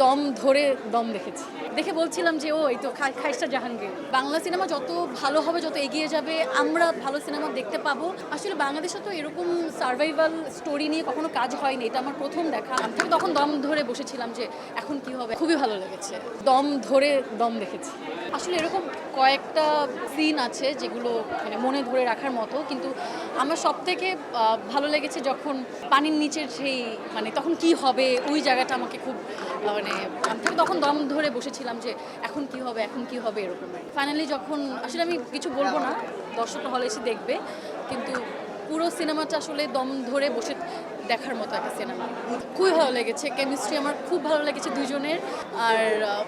দম ধরে দম দেখেছি। দেখে বলছিলাম যে ও এই তো খাইস্টার জাহাঙ্গীর। বাংলা সিনেমা যত ভালো হবে, যত এগিয়ে যাবে, আমরা ভালো সিনেমা দেখতে পাবো। আসলে বাংলাদেশে তো এরকম সার্ভাইভাল স্টোরি নিয়ে কখনো কাজ হয়নি, এটা আমার প্রথম দেখা। আমি তখন দম ধরে বসেছিলাম যে এখন কি হবে। খুবই ভালো লেগেছে, দম ধরে দম দেখেছি। আসলে এরকম কয়েকটা সিন আছে যেগুলো মানে মনে ধরে রাখার মতো, কিন্তু আমার সব থেকে ভালো লেগেছে যখন পানির নিচের সেই মানে তখন কি হবে ওই জায়গাটা আমাকে খুব মানে আমি তখন দম ধরে বসেছিলাম যে এখন কি হবে, এখন কি হবে এরকম। ফাইনালি যখন আসলে আমি কিছু বলবো না, দর্শকরা হলে এসে দেখবে, কিন্তু পুরো সিনেমাটা আসলে দম ধরে বসে দেখার মতো একটা সিনেমা। খুবই ভালো লেগেছে, কেমিস্ট্রি আমার খুব ভালো লেগেছে দুজনের। আর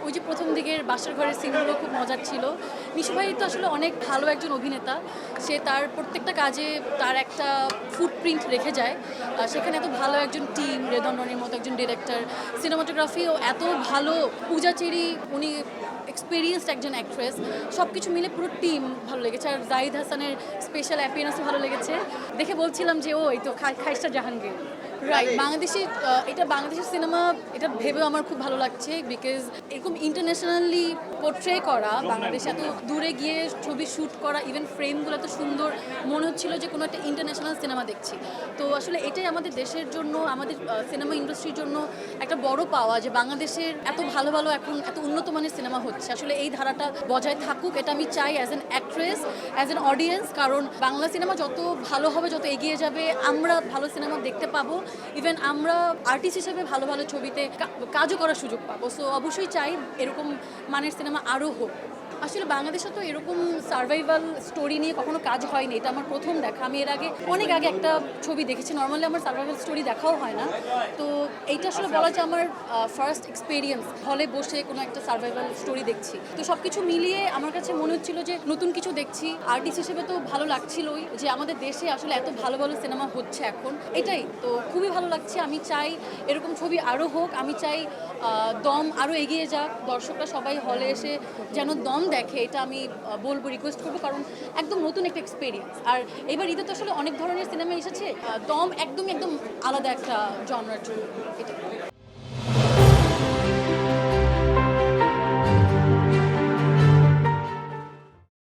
ওই যে প্রথম দিকের বাসার ঘরের সিনগুলো খুব মজার ছিল। নিশু ভাই তো আসলে অনেক ভালো একজন অভিনেতা, সে তার প্রত্যেকটা কাজে তার একটা ফুটপ্রিন্ট রেখে যায়। সেখানে এত ভালো একজন টিম, রেদন রনির মতো একজন ডিরেক্টর, সিনেমাটোগ্রাফিও এত ভালো, পূজা চেরি উনি এক্সপিরিয়েন্সড একজন অ্যাক্ট্রেস, সব কিছু মিলে পুরো টিম ভালো লেগেছে। আর জাহিদ হাসানের স্পেশাল অ্যাপিয়ারেন্সও ভালো লেগেছে। দেখে বলছিলাম যে ও এই তো খাইস্টার জাহাঙ্গীর। রাইট, বাংলাদেশি এটা বাংলাদেশের সিনেমা, এটা ভেবেও আমার খুব ভালো লাগছে, বিকজ এরকম ইন্টারন্যাশনালি পোর্ট্রে করা, বাংলাদেশে এত দূরে গিয়ে ছবি শ্যুট করা, ইভেন ফ্রেমগুলো এত সুন্দর, মনে হচ্ছিল যে কোনো একটা ইন্টারন্যাশনাল সিনেমা দেখছি। তো আসলে এটাই আমাদের দেশের জন্য, আমাদের সিনেমা ইন্ডাস্ট্রির জন্য একটা বড় পাওয়া, যে বাংলাদেশের এত ভালো ভালো এখন এত উন্নত মানের সিনেমা হচ্ছে। আসলে এই ধারাটা বজায় থাকুক, এটা আমি চাই as an actress, as an audience. কারণ বাংলা সিনেমা যত ভালো হবে, যত এগিয়ে যাবে, আমরা ভালো সিনেমা দেখতে পাবো, ইভেন আমরা আর্টিস্ট হিসেবে ভালো ভালো ছবিতে কাজও করার সুযোগ পাবো। সো অবশ্যই চাই এরকম মানের সিনেমা আরও হোক। আসলে বাংলাদেশে তো এরকম সার্ভাইভাল স্টোরি নিয়ে কখনো কাজ হয়নি, এটা আমার প্রথম দেখা। আমি এর আগে অনেক আগে একটা ছবি দেখেছি, নর্মালি আমার সার্ভাইভাল স্টোরি দেখাও হয় না। তো এইটা আসলে বলা যায় আমার ফার্স্ট এক্সপিরিয়েন্স, হলে বসে কোনো একটা সার্ভাইভাল স্টোরি দেখছি। তো সব কিছু মিলিয়ে আমার কাছে মনে হচ্ছিল যে নতুন কিছু দেখছি। আর্টিস্ট হিসেবে তো ভালো লাগছিলই যে আমাদের দেশে আসলে এত ভালো ভালো সিনেমা হচ্ছে এখন, এটাই তো খুবই ভালো লাগছে। আমি চাই এরকম ছবি আরও হোক, আমি চাই দম আরও এগিয়ে যাক, দর্শকরা সবাই হলে এসে যেন দম দেখে, এটা আমি বলবো, রিকোয়েস্ট করবো। কারণ একদম নতুন একটা এক্সপিরিয়েন্স। আর এবার ঈদে তো আসলে অনেক ধরনের সিনেমা এসেছে, দম একদম আলাদা একটা জনরার জন্য, এটা।